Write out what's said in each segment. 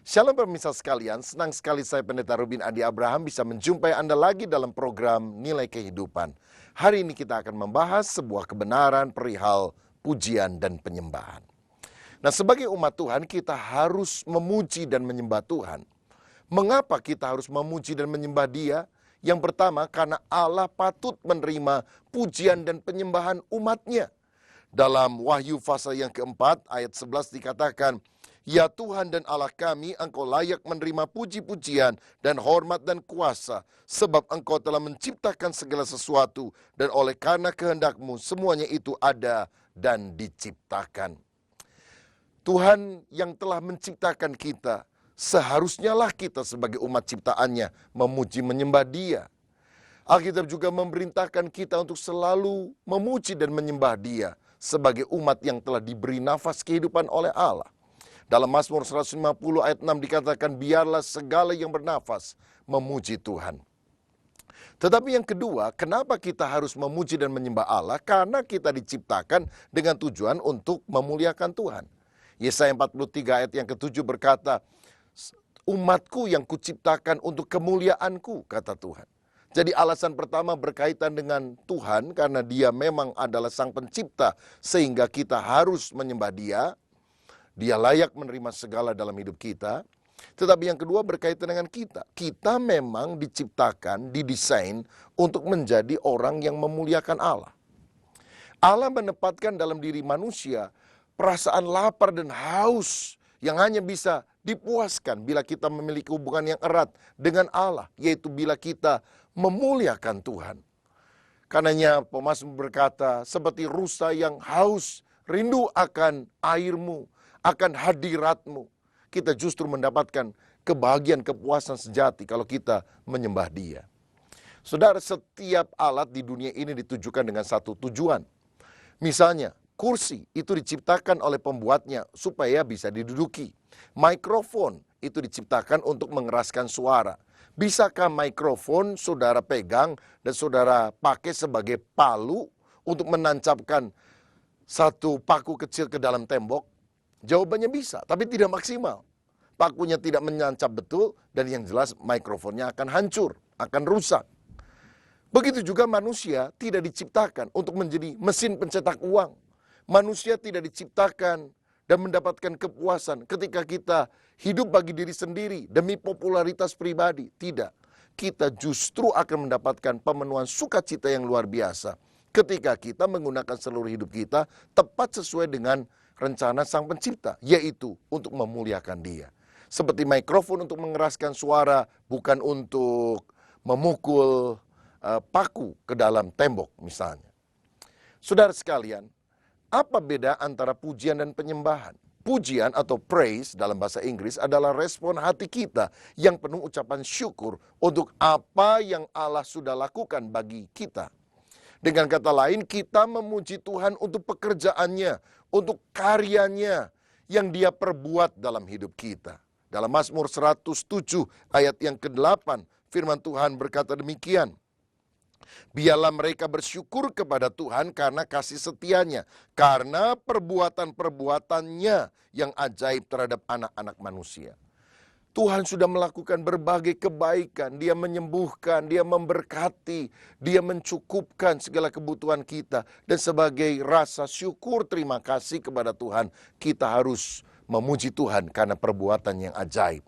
Shalom pemirsa sekalian, senang sekali saya Pendeta Rubin Adi Abraham bisa menjumpai Anda lagi dalam program Nilai Kehidupan. Hari ini kita akan membahas sebuah kebenaran perihal pujian dan penyembahan. Nah, sebagai umat Tuhan kita harus memuji dan menyembah Tuhan. Mengapa kita harus memuji dan menyembah Dia? Yang pertama, karena Allah patut menerima pujian dan penyembahan umatnya. Dalam Wahyu pasal yang keempat ayat 11 dikatakan, "Ya Tuhan dan Allah kami, Engkau layak menerima puji-pujian dan hormat dan kuasa, sebab Engkau telah menciptakan segala sesuatu, dan oleh karena kehendak-Mu semuanya itu ada dan diciptakan." Tuhan yang telah menciptakan kita, seharusnya lah kita sebagai umat ciptaannya memuji menyembah Dia. Alkitab juga memerintahkan kita untuk selalu memuji dan menyembah Dia sebagai umat yang telah diberi nafas kehidupan oleh Allah. Dalam Mazmur 150 ayat 6 dikatakan, "Biarlah segala yang bernafas memuji Tuhan." Tetapi yang kedua, kenapa kita harus memuji dan menyembah Allah? Karena kita diciptakan dengan tujuan untuk memuliakan Tuhan. Yesaya 43 ayat yang ke-7 berkata, "Umatku yang kuciptakan untuk kemuliaanku," kata Tuhan. Jadi alasan pertama berkaitan dengan Tuhan karena Dia memang adalah Sang Pencipta, sehingga kita harus menyembah Dia. Dia layak menerima segala dalam hidup kita. Tetapi yang kedua berkaitan dengan kita. Kita memang diciptakan, didesain untuk menjadi orang yang memuliakan Allah. Allah menempatkan dalam diri manusia perasaan lapar dan haus yang hanya bisa dipuaskan bila kita memiliki hubungan yang erat dengan Allah, yaitu bila kita memuliakan Tuhan. Karenanya pemazmur berkata, "Seperti rusa yang haus, rindu akan air-Mu, akan hadirat-Mu." Kita justru mendapatkan kebahagiaan, kepuasan sejati kalau kita menyembah Dia. Saudara, setiap alat di dunia ini ditujukan dengan satu tujuan. Misalnya, kursi itu diciptakan oleh pembuatnya supaya bisa diduduki. Mikrofon itu diciptakan untuk mengeraskan suara. Bisakah mikrofon saudara pegang dan saudara pakai sebagai palu untuk menancapkan satu paku kecil ke dalam tembok? Jawabannya bisa, tapi tidak maksimal. Pakunya tidak menancap betul dan yang jelas mikrofonnya akan hancur, akan rusak. Begitu juga manusia tidak diciptakan untuk menjadi mesin pencetak uang. Manusia tidak diciptakan dan mendapatkan kepuasan ketika kita hidup bagi diri sendiri demi popularitas pribadi. Tidak. Kita justru akan mendapatkan pemenuhan sukacita yang luar biasa ketika kita menggunakan seluruh hidup kita tepat sesuai dengan rencana Sang Pencipta, yaitu untuk memuliakan Dia. Seperti mikrofon untuk mengeraskan suara, bukan untuk memukul paku ke dalam tembok misalnya. Saudara sekalian, apa beda antara pujian dan penyembahan? Pujian atau praise dalam bahasa Inggris adalah respon hati kita yang penuh ucapan syukur untuk apa yang Allah sudah lakukan bagi kita. Dengan kata lain, kita memuji Tuhan untuk pekerjaannya, untuk karyanya yang Dia perbuat dalam hidup kita. Dalam Mazmur 107 ayat yang ke-8, firman Tuhan berkata demikian, "Biarlah mereka bersyukur kepada Tuhan karena kasih setianya, karena perbuatan-perbuatannya yang ajaib terhadap anak-anak manusia." Tuhan sudah melakukan berbagai kebaikan, Dia menyembuhkan, Dia memberkati, Dia mencukupkan segala kebutuhan kita. Dan sebagai rasa syukur terima kasih kepada Tuhan, kita harus memuji Tuhan karena perbuatan yang ajaib.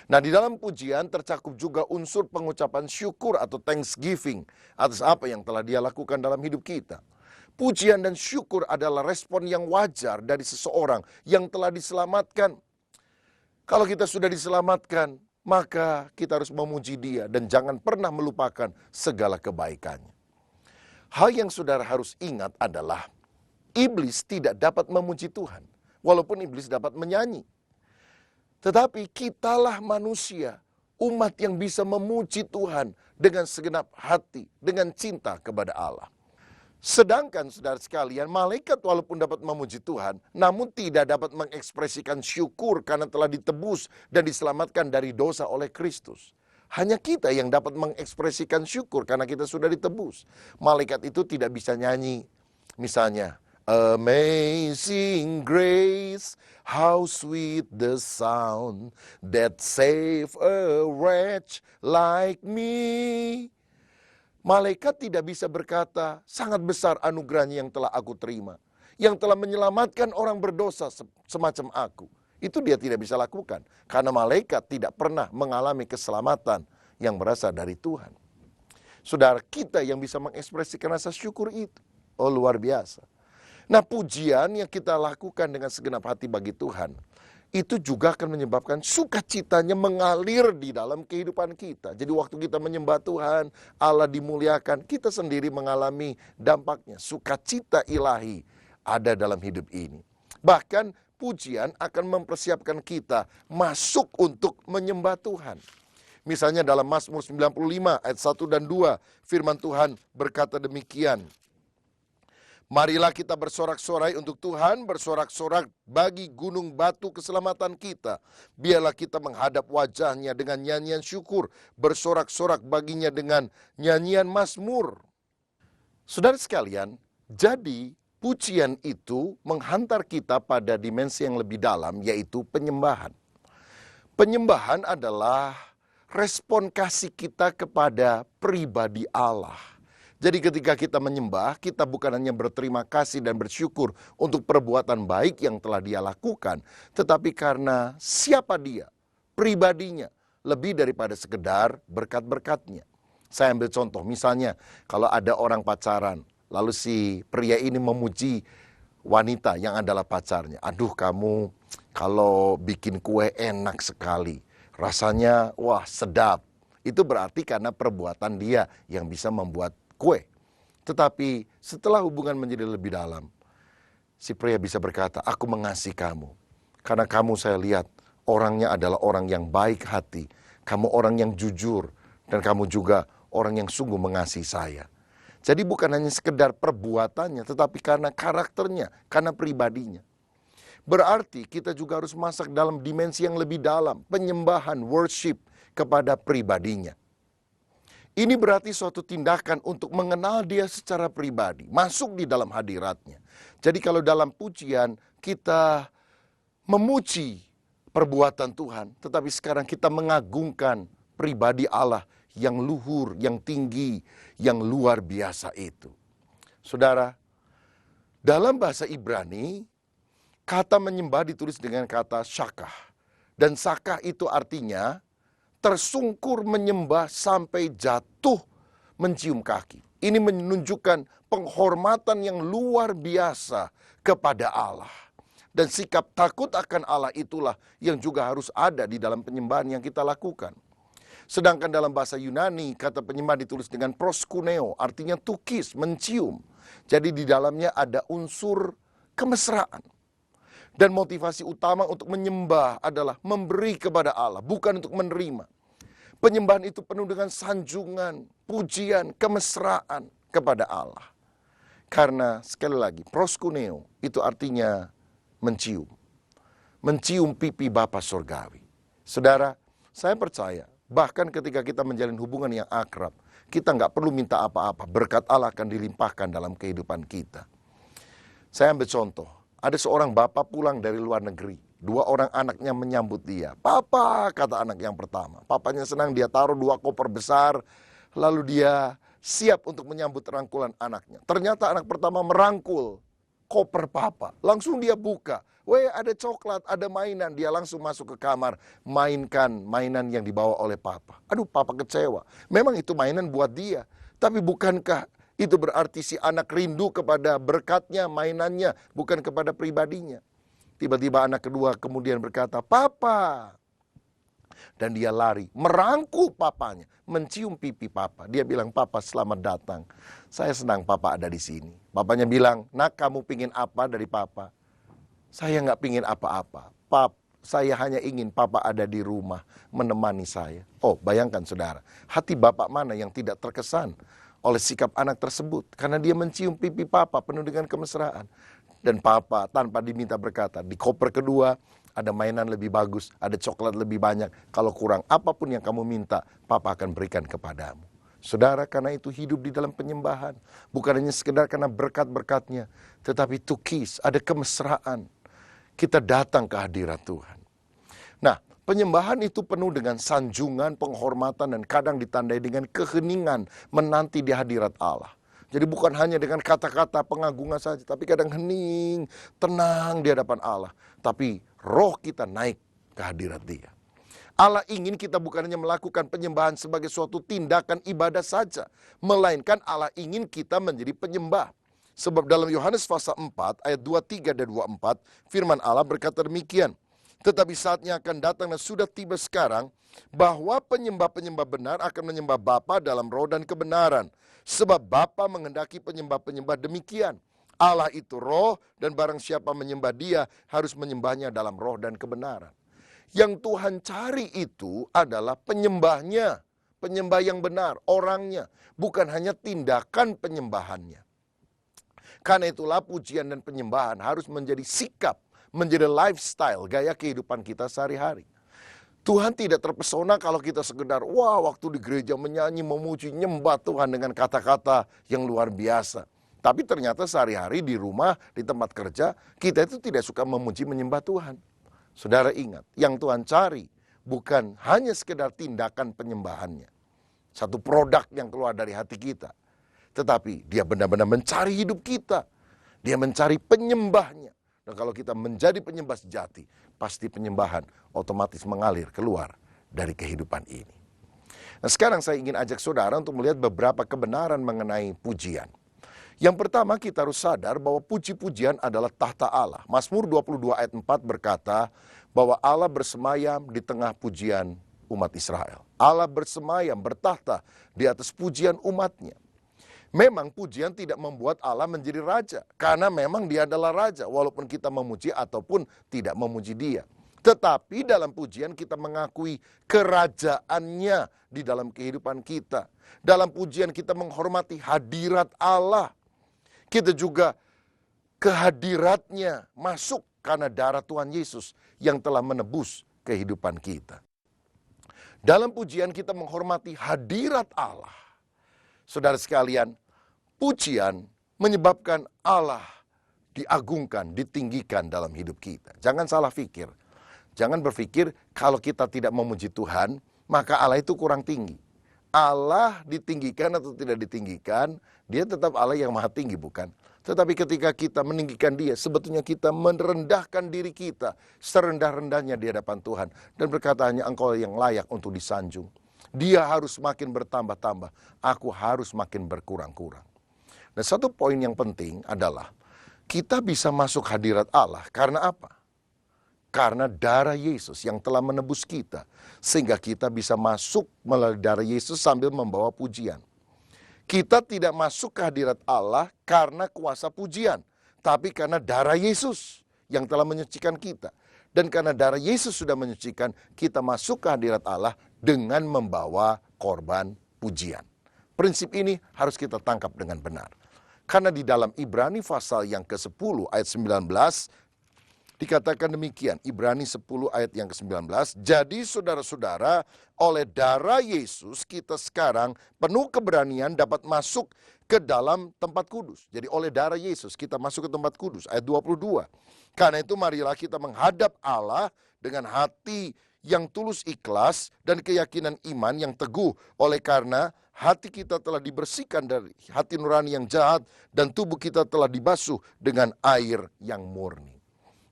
Nah, di dalam pujian tercakup juga unsur pengucapan syukur atau thanksgiving atas apa yang telah Dia lakukan dalam hidup kita. Pujian dan syukur adalah respon yang wajar dari seseorang yang telah diselamatkan. Kalau kita sudah diselamatkan, maka kita harus memuji Dia dan jangan pernah melupakan segala kebaikannya. Hal yang saudara harus ingat adalah iblis tidak dapat memuji Tuhan, walaupun iblis dapat menyanyi. Tetapi kitalah manusia, umat yang bisa memuji Tuhan dengan segenap hati, dengan cinta kepada Allah. Sedangkan saudara sekalian, malaikat walaupun dapat memuji Tuhan, namun tidak dapat mengekspresikan syukur karena telah ditebus dan diselamatkan dari dosa oleh Kristus. Hanya kita yang dapat mengekspresikan syukur karena kita sudah ditebus. Malaikat itu tidak bisa nyanyi, misalnya, Amazing grace, how sweet the sound that save a wretch like me. Malaikat tidak bisa berkata, sangat besar anugerahnya yang telah aku terima, yang telah menyelamatkan orang berdosa semacam aku. Itu dia tidak bisa lakukan, karena malaikat tidak pernah mengalami keselamatan yang berasal dari Tuhan. Saudara, kita yang bisa mengekspresikan rasa syukur itu, oh luar biasa. Nah, pujian yang kita lakukan dengan segenap hati bagi Tuhan, itu juga akan menyebabkan sukacitanya mengalir di dalam kehidupan kita. Jadi waktu kita menyembah Tuhan, Allah dimuliakan, kita sendiri mengalami dampaknya. Sukacita ilahi ada dalam hidup ini. Bahkan pujian akan mempersiapkan kita masuk untuk menyembah Tuhan. Misalnya dalam Mazmur 95 ayat 1 dan 2, firman Tuhan berkata demikian. Marilah kita bersorak-sorai untuk Tuhan, bersorak-sorak bagi gunung batu keselamatan kita. Biarlah kita menghadap wajahnya dengan nyanyian syukur, bersorak-sorak baginya dengan nyanyian mazmur. Saudara sekalian, jadi pujian itu menghantar kita pada dimensi yang lebih dalam, yaitu penyembahan. Penyembahan adalah respon kasih kita kepada pribadi Allah. Jadi ketika kita menyembah, kita bukan hanya berterima kasih dan bersyukur untuk perbuatan baik yang telah dia lakukan, tetapi karena siapa dia, pribadinya, lebih daripada sekedar berkat-berkatnya. Saya ambil contoh, misalnya kalau ada orang pacaran, lalu si pria ini memuji wanita yang adalah pacarnya. Aduh, kamu kalau bikin kue enak sekali, rasanya wah sedap. Itu berarti karena perbuatan dia yang bisa membuat kue. Tetapi setelah hubungan menjadi lebih dalam, si pria bisa berkata, aku mengasihi kamu. Karena kamu saya lihat orangnya adalah orang yang baik hati. Kamu orang yang jujur. Dan kamu juga orang yang sungguh mengasihi saya. Jadi bukan hanya sekedar perbuatannya, tetapi karena karakternya, karena pribadinya. Berarti kita juga harus masuk dalam dimensi yang lebih dalam, penyembahan, worship kepada pribadinya. Ini berarti suatu tindakan untuk mengenal dia secara pribadi, masuk di dalam hadiratnya. Jadi kalau dalam pujian kita memuji perbuatan Tuhan, tetapi sekarang kita mengagungkan pribadi Allah yang luhur, yang tinggi, yang luar biasa itu. Saudara, dalam bahasa Ibrani, kata menyembah ditulis dengan kata syakah. Dan syakah itu artinya tersungkur menyembah sampai jatuh mencium kaki. Ini menunjukkan penghormatan yang luar biasa kepada Allah. Dan sikap takut akan Allah itulah yang juga harus ada di dalam penyembahan yang kita lakukan. Sedangkan dalam bahasa Yunani, kata penyembah ditulis dengan proskuneo, artinya tukis, mencium. Jadi di dalamnya ada unsur kemesraan. Dan motivasi utama untuk menyembah adalah memberi kepada Allah, bukan untuk menerima. Penyembahan itu penuh dengan sanjungan, pujian, kemesraan kepada Allah. Karena sekali lagi, proskuneo itu artinya mencium. Mencium pipi Bapa Surgawi. Saudara, saya percaya bahkan ketika kita menjalin hubungan yang akrab, kita nggak perlu minta apa-apa, berkat Allah akan dilimpahkan dalam kehidupan kita. Saya ambil contoh. Ada seorang bapak pulang dari luar negeri. 2 orang anaknya menyambut dia. Papa, kata anak yang pertama. Papanya senang, dia taruh 2 koper besar. Lalu dia siap untuk menyambut rangkulan anaknya. Ternyata anak pertama merangkul koper papa. Langsung dia buka. Weh, ada coklat, ada mainan. Dia langsung masuk ke kamar. Mainkan mainan yang dibawa oleh papa. Aduh, papa kecewa. Memang itu mainan buat dia. Tapi bukankah itu berarti si anak rindu kepada berkatnya, mainannya, bukan kepada pribadinya. Tiba-tiba anak kedua kemudian berkata, Papa. Dan dia lari, merangkul papanya, mencium pipi papa. Dia bilang, Papa selamat datang. Saya senang papa ada di sini. Papanya bilang, nak kamu pingin apa dari papa? Saya nggak pingin apa-apa. Saya hanya ingin papa ada di rumah, menemani saya. Oh, bayangkan saudara, hati bapak mana yang tidak terkesan oleh sikap anak tersebut. Karena dia mencium pipi papa penuh dengan kemesraan. Dan papa tanpa diminta berkata, di koper kedua ada mainan lebih bagus, ada coklat lebih banyak. Kalau kurang apapun yang kamu minta, papa akan berikan kepadamu. Saudara, karena itu hidup di dalam penyembahan. Bukan hanya sekedar karena berkat-berkatnya, tetapi to kiss, ada kemesraan. Kita datang ke hadirat Tuhan. Nah, penyembahan itu penuh dengan sanjungan, penghormatan, dan kadang ditandai dengan keheningan menanti di hadirat Allah. Jadi bukan hanya dengan kata-kata pengagungan saja, tapi kadang hening, tenang di hadapan Allah. Tapi roh kita naik ke hadirat Dia. Allah ingin kita bukan hanya melakukan penyembahan sebagai suatu tindakan ibadah saja, melainkan Allah ingin kita menjadi penyembah. Sebab dalam Yohanes pasal 4 ayat 23 dan 24 firman Allah berkata demikian, tetapi saatnya akan datang dan sudah tiba sekarang bahwa penyembah-penyembah benar akan menyembah Bapa dalam roh dan kebenaran. Sebab Bapa menghendaki penyembah-penyembah demikian. Allah itu roh dan barang siapa menyembah Dia harus menyembahnya dalam roh dan kebenaran. Yang Tuhan cari itu adalah penyembahnya, penyembah yang benar, orangnya, bukan hanya tindakan penyembahannya. Karena itulah pujian dan penyembahan harus menjadi sikap, menjadi lifestyle, gaya kehidupan kita sehari-hari. Tuhan tidak terpesona kalau kita sekedar, waktu di gereja menyanyi, memuji, nyembah Tuhan dengan kata-kata yang luar biasa. Tapi ternyata sehari-hari di rumah, di tempat kerja, kita itu tidak suka memuji, menyembah Tuhan. Saudara ingat, yang Tuhan cari bukan hanya sekedar tindakan penyembahannya. Satu produk yang keluar dari hati kita. Tetapi Dia benar-benar mencari hidup kita. Dia mencari penyembahnya. Dan kalau kita menjadi penyembah sejati, pasti penyembahan otomatis mengalir keluar dari kehidupan ini. Nah, sekarang saya ingin ajak saudara untuk melihat beberapa kebenaran mengenai pujian. Yang pertama, kita harus sadar bahwa puji-pujian adalah tahta Allah. Mazmur 22 ayat 4 berkata bahwa Allah bersemayam di tengah pujian umat Israel. Allah bersemayam, bertahta di atas pujian umatnya. Memang pujian tidak membuat Allah menjadi raja, karena memang Dia adalah raja, walaupun kita memuji ataupun tidak memuji Dia. Tetapi dalam pujian kita mengakui kerajaannya di dalam kehidupan kita. Dalam pujian kita menghormati hadirat Allah. Kita juga kehadiratnya masuk karena darah Tuhan Yesus yang telah menebus kehidupan kita. Dalam pujian kita menghormati hadirat Allah. Saudara sekalian, pujian menyebabkan Allah diagungkan, ditinggikan dalam hidup kita. Jangan salah pikir. Jangan berpikir kalau kita tidak memuji Tuhan, maka Allah itu kurang tinggi. Allah ditinggikan atau tidak ditinggikan, Dia tetap Allah yang maha tinggi, bukan? Tetapi ketika kita meninggikan Dia, sebetulnya kita merendahkan diri kita serendah-rendahnya di hadapan Tuhan. Dan berkata, hanya Engkau yang layak untuk disanjung. Dia harus makin bertambah-tambah, aku harus makin berkurang-kurang. Dan satu poin yang penting adalah, kita bisa masuk hadirat Allah karena apa? Karena darah Yesus yang telah menebus kita. Sehingga kita bisa masuk melalui darah Yesus sambil membawa pujian. Kita tidak masuk ke hadirat Allah karena kuasa pujian. Tapi karena darah Yesus yang telah menyucikan kita. Dan karena darah Yesus sudah menyucikan, kita masuk ke hadirat Allah dengan membawa korban pujian. Prinsip ini harus kita tangkap dengan benar. Karena di dalam Ibrani pasal yang ke-10 ayat 19, dikatakan demikian, Ibrani 10 ayat yang ke-19, jadi saudara-saudara, oleh darah Yesus kita sekarang penuh keberanian dapat masuk ke dalam tempat kudus. Jadi oleh darah Yesus kita masuk ke tempat kudus, ayat 22. Karena itu marilah kita menghadap Allah dengan hati yang tulus ikhlas dan keyakinan iman yang teguh. Oleh karena hati kita telah dibersihkan dari hati nurani yang jahat dan tubuh kita telah dibasuh dengan air yang murni.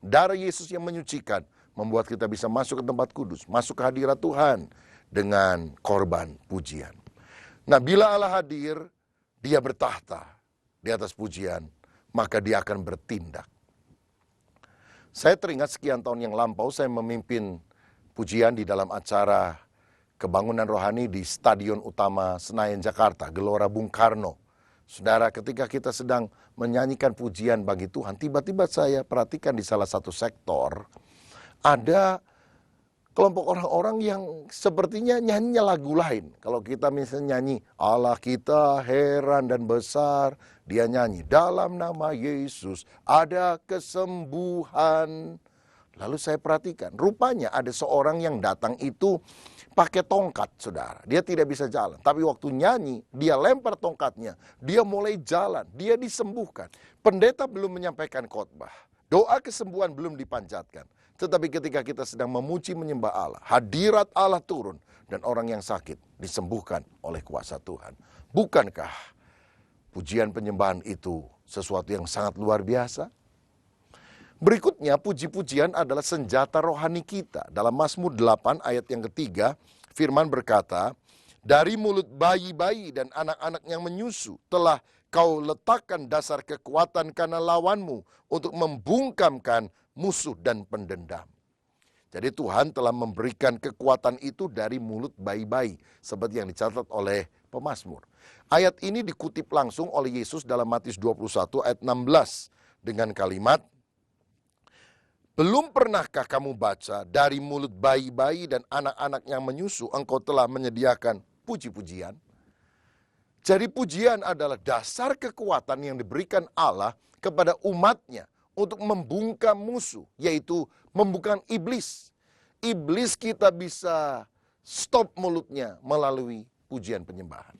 Darah Yesus yang menyucikan membuat kita bisa masuk ke tempat kudus, masuk ke hadirat Tuhan dengan korban pujian. Nah, bila Allah hadir, Dia bertahta di atas pujian, maka Dia akan bertindak. Saya teringat sekian tahun yang lampau saya memimpin pujian di dalam acara kebangunan rohani di Stadion Utama Senayan Jakarta, Gelora Bung Karno. Saudara, ketika kita sedang menyanyikan pujian bagi Tuhan, tiba-tiba saya perhatikan di salah satu sektor, ada kelompok orang-orang yang sepertinya nyanyinya lagu lain. Kalau kita misalnya nyanyi, Allah kita heran dan besar, dia nyanyi, dalam nama Yesus ada kesembuhan. Lalu saya perhatikan, rupanya ada seorang yang datang itu pakai tongkat, saudara. Dia tidak bisa jalan. Tapi waktu nyanyi, dia lempar tongkatnya. Dia mulai jalan. Dia disembuhkan. Pendeta belum menyampaikan khotbah. Doa kesembuhan belum dipanjatkan. Tetapi ketika kita sedang memuji menyembah Allah, hadirat Allah turun. Dan orang yang sakit disembuhkan oleh kuasa Tuhan. Bukankah pujian penyembahan itu sesuatu yang sangat luar biasa? Berikutnya, puji-pujian adalah senjata rohani kita. Dalam Mazmur 8 ayat yang ketiga, firman berkata, dari mulut bayi-bayi dan anak-anak yang menyusu telah kau letakkan dasar kekuatan karena lawanmu untuk membungkamkan musuh dan pendendam. Jadi Tuhan telah memberikan kekuatan itu dari mulut bayi-bayi, seperti yang dicatat oleh pemazmur. Ayat ini dikutip langsung oleh Yesus dalam Matius 21 ayat 16 dengan kalimat, belum pernahkah kamu baca dari mulut bayi-bayi dan anak-anak yang menyusu engkau telah menyediakan puji-pujian? Jadi pujian adalah dasar kekuatan yang diberikan Allah kepada umatnya untuk membungkam musuh, yaitu membungkam iblis. Iblis kita bisa stop mulutnya melalui pujian penyembahan.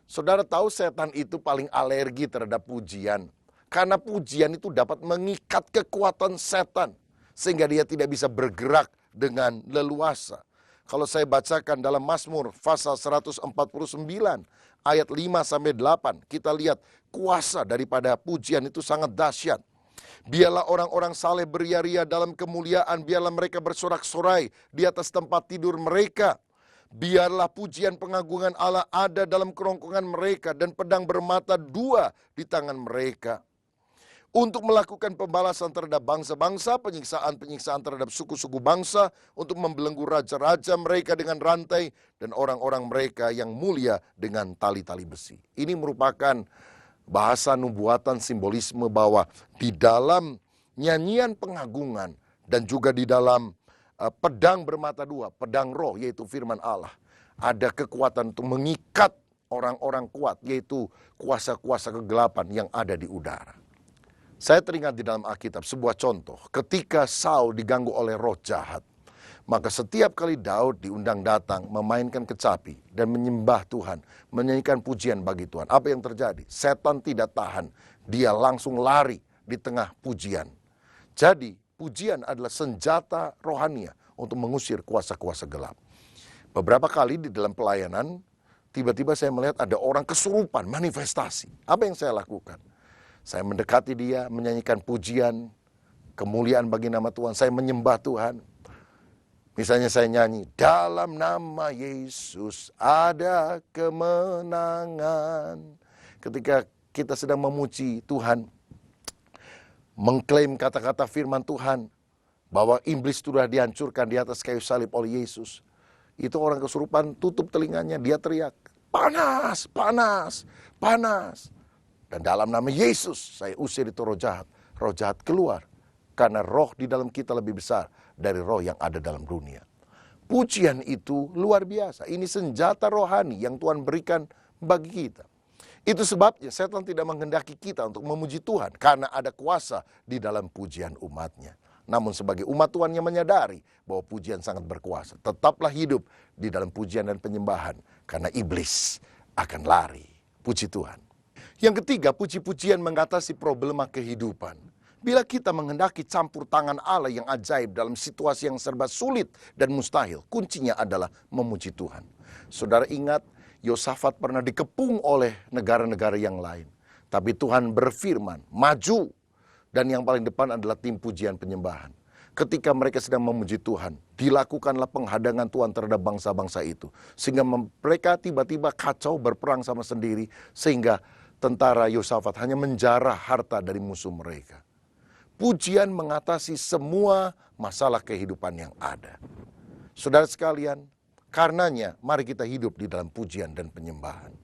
Saudara tahu setan itu paling alergi terhadap pujian. Karena pujian itu dapat mengikat kekuatan setan. Sehingga dia tidak bisa bergerak dengan leluasa. Kalau saya bacakan dalam Mazmur pasal 149 ayat 5-8. Kita lihat kuasa daripada pujian itu sangat dahsyat. Biarlah orang-orang saleh beria-ria dalam kemuliaan. Biarlah mereka bersorak-sorai di atas tempat tidur mereka. Biarlah pujian pengagungan Allah ada dalam kerongkongan mereka. Dan pedang bermata dua di tangan mereka. Untuk melakukan pembalasan terhadap bangsa-bangsa, penyiksaan-penyiksaan terhadap suku-suku bangsa, untuk membelenggu raja-raja mereka dengan rantai, dan orang-orang mereka yang mulia dengan tali-tali besi. Ini merupakan bahasa nubuatan simbolisme bahwa di dalam nyanyian pengagungan, dan juga di dalam pedang bermata dua, pedang roh, yaitu firman Allah, ada kekuatan untuk mengikat orang-orang kuat, yaitu kuasa-kuasa kegelapan yang ada di udara. Saya teringat di dalam Alkitab sebuah contoh. Ketika Saul diganggu oleh roh jahat, maka setiap kali Daud diundang datang memainkan kecapi dan menyembah Tuhan, menyanyikan pujian bagi Tuhan. Apa yang terjadi? Setan tidak tahan. Dia langsung lari di tengah pujian. Jadi pujian adalah senjata rohania untuk mengusir kuasa-kuasa gelap. Beberapa kali di dalam pelayanan, tiba-tiba saya melihat ada orang kesurupan, manifestasi. Apa yang saya lakukan? Saya mendekati dia, menyanyikan pujian, kemuliaan bagi nama Tuhan. Saya menyembah Tuhan. Misalnya saya nyanyi, dalam nama Yesus ada kemenangan. Ketika kita sedang memuji Tuhan, mengklaim kata-kata firman Tuhan, bahwa iblis sudah dihancurkan di atas kayu salib oleh Yesus. Itu orang kesurupan tutup telinganya, dia teriak, panas, panas, panas. Dan dalam nama Yesus saya usir itu roh jahat keluar. Karena roh di dalam kita lebih besar dari roh yang ada dalam dunia. Pujian itu luar biasa. Ini senjata rohani yang Tuhan berikan bagi kita. Itu sebabnya setan tidak menghendaki kita untuk memuji Tuhan. Karena ada kuasa di dalam pujian umatnya. Namun sebagai umat Tuhan yang menyadari bahwa pujian sangat berkuasa, tetaplah hidup di dalam pujian dan penyembahan. Karena iblis akan lari. Puji Tuhan. Yang ketiga, puji-pujian mengatasi problema kehidupan. Bila kita menghendaki campur tangan Allah yang ajaib dalam situasi yang serba sulit dan mustahil, kuncinya adalah memuji Tuhan. Saudara ingat, Yosafat pernah dikepung oleh negara-negara yang lain. Tapi Tuhan berfirman, maju. Dan yang paling depan adalah tim pujian penyembahan. Ketika mereka sedang memuji Tuhan, dilakukanlah penghadangan Tuhan terhadap bangsa-bangsa itu. Sehingga mereka tiba-tiba kacau, berperang sama sendiri. Sehingga tentara Yosafat hanya menjarah harta dari musuh mereka. Pujian mengatasi semua masalah kehidupan yang ada. Saudara sekalian, karenanya mari kita hidup di dalam pujian dan penyembahan.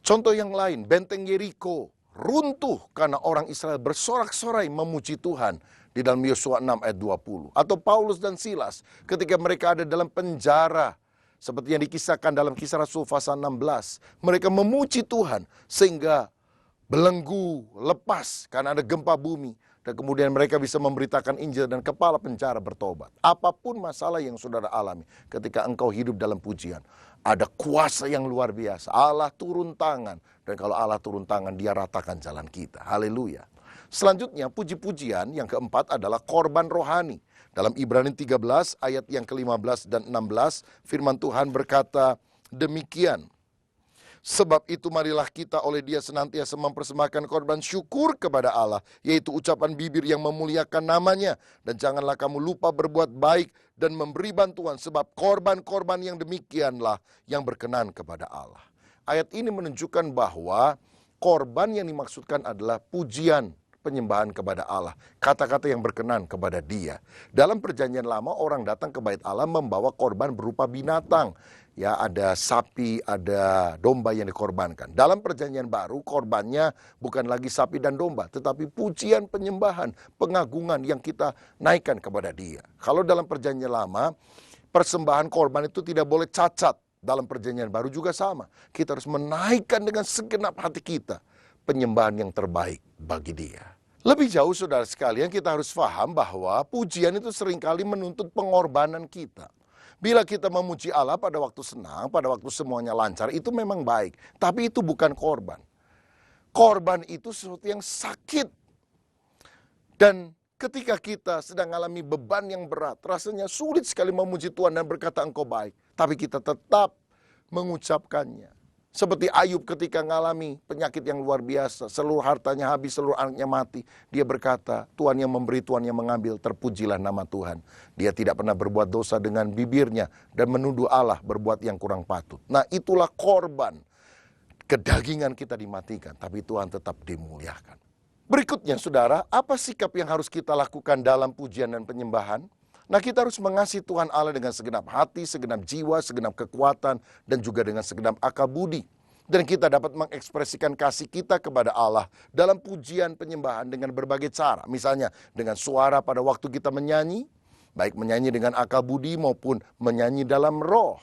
Contoh yang lain, benteng Yeriko runtuh karena orang Israel bersorak-sorai memuji Tuhan di dalam Yosua 6 ayat 20. Atau Paulus dan Silas ketika mereka ada dalam penjara, seperti yang dikisahkan dalam Kisah Rasul pasal 16. Mereka memuji Tuhan sehingga belenggu lepas karena ada gempa bumi. Dan kemudian mereka bisa memberitakan Injil dan kepala penjara bertobat. Apapun masalah yang saudara alami ketika engkau hidup dalam pujian, ada kuasa yang luar biasa. Allah turun tangan. Dan kalau Allah turun tangan, Dia ratakan jalan kita. Haleluya. Selanjutnya, puji-pujian yang keempat adalah korban rohani. Dalam Ibrani 13 ayat yang ke-15 dan 16, firman Tuhan berkata demikian. Sebab itu marilah kita oleh Dia senantiasa mempersembahkan korban syukur kepada Allah, yaitu ucapan bibir yang memuliakan namanya. Dan janganlah kamu lupa berbuat baik dan memberi bantuan, sebab korban-korban yang demikianlah yang berkenan kepada Allah. Ayat ini menunjukkan bahwa korban yang dimaksudkan adalah pujian, penyembahan kepada Allah, kata-kata yang berkenan kepada Dia. Dalam perjanjian lama, orang datang ke bait Allah membawa korban berupa binatang. Ya, ada sapi, ada domba yang dikorbankan. Dalam perjanjian baru, korbannya bukan lagi sapi dan domba, tetapi pujian, penyembahan, pengagungan yang kita naikkan kepada Dia. Kalau dalam perjanjian lama, persembahan korban itu tidak boleh cacat. Dalam perjanjian baru juga sama. Kita harus menaikkan dengan segenap hati kita penyembahan yang terbaik bagi Dia. Lebih jauh, saudara sekalian, kita harus paham bahwa pujian itu seringkali menuntut pengorbanan kita. Bila kita memuji Allah pada waktu senang, pada waktu semuanya lancar, itu memang baik. Tapi itu bukan korban. Korban itu sesuatu yang sakit. Dan ketika kita sedang mengalami beban yang berat, rasanya sulit sekali memuji Tuhan dan berkata Engkau baik. Tapi kita tetap mengucapkannya. Seperti Ayub ketika mengalami penyakit yang luar biasa, seluruh hartanya habis, seluruh anaknya mati. Dia berkata, Tuhan yang memberi, Tuhan yang mengambil, terpujilah nama Tuhan. Dia tidak pernah berbuat dosa dengan bibirnya dan menuduh Allah berbuat yang kurang patut. Nah, itulah korban. Kedagingan kita dimatikan, tapi Tuhan tetap dimuliakan. Berikutnya, saudara, apa sikap yang harus kita lakukan dalam pujian dan penyembahan? Nah, kita harus mengasihi Tuhan Allah dengan segenap hati, segenap jiwa, segenap kekuatan, dan juga dengan segenap akal budi. Dan kita dapat mengekspresikan kasih kita kepada Allah dalam pujian penyembahan dengan berbagai cara. Misalnya dengan suara pada waktu kita menyanyi, baik menyanyi dengan akal budi maupun menyanyi dalam roh.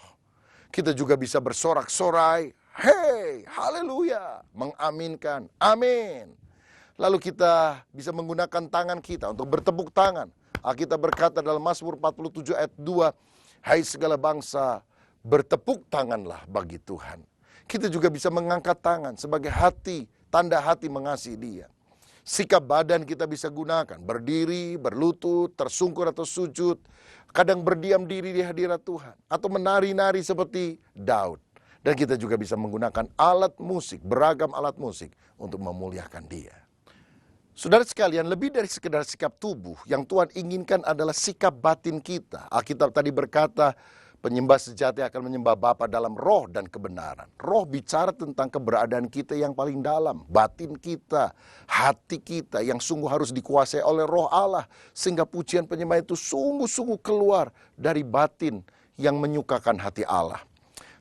Kita juga bisa bersorak-sorai, hey, haleluya, mengaminkan, amin. Lalu kita bisa menggunakan tangan kita untuk bertepuk tangan. Alkitab berkata dalam Mazmur 47 ayat 2, hai segala bangsa, bertepuk tanganlah bagi Tuhan. Kita juga bisa mengangkat tangan sebagai hati, tanda hati mengasihi Dia. Sikap badan kita bisa gunakan, berdiri, berlutut, tersungkur atau sujud. Kadang berdiam diri di hadirat Tuhan. Atau menari-nari seperti Daud. Dan kita juga bisa menggunakan alat musik, beragam alat musik untuk memuliakan Dia. Saudara sekalian, lebih dari sekedar sikap tubuh, yang Tuhan inginkan adalah sikap batin kita. Alkitab tadi berkata, penyembah sejati akan menyembah Bapa dalam roh dan kebenaran. Roh bicara tentang keberadaan kita yang paling dalam, batin kita, hati kita yang sungguh harus dikuasai oleh roh Allah. Sehingga pujian penyembah itu sungguh-sungguh keluar dari batin yang menyukakan hati Allah.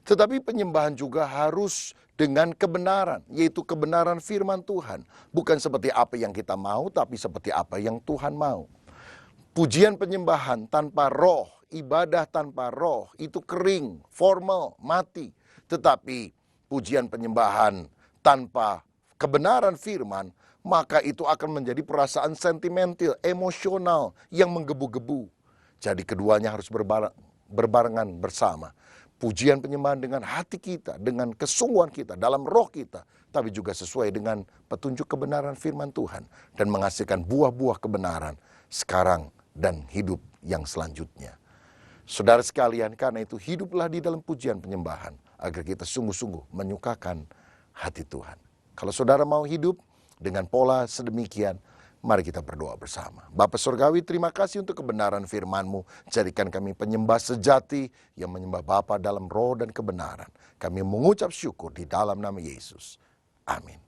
Tetapi penyembahan juga harus dengan kebenaran, yaitu kebenaran firman Tuhan. Bukan seperti apa yang kita mau, tapi seperti apa yang Tuhan mau. Pujian penyembahan tanpa roh, ibadah tanpa roh, itu kering, formal, mati. Tetapi pujian penyembahan tanpa kebenaran firman, maka itu akan menjadi perasaan sentimental, emosional, yang menggebu-gebu. Jadi keduanya harus berbarengan bersama. Pujian penyembahan dengan hati kita, dengan kesungguhan kita, dalam roh kita, tapi juga sesuai dengan petunjuk kebenaran firman Tuhan, dan menghasilkan buah-buah kebenaran sekarang dan hidup yang selanjutnya. Saudara sekalian, karena itu hiduplah di dalam pujian penyembahan, agar kita sungguh-sungguh menyukakan hati Tuhan. Kalau saudara mau hidup dengan pola sedemikian, mari kita berdoa bersama. Bapa Surgawi, terima kasih untuk kebenaran firman-Mu. Jadikan kami penyembah sejati yang menyembah Bapa dalam roh dan kebenaran. Kami mengucap syukur di dalam nama Yesus. Amin.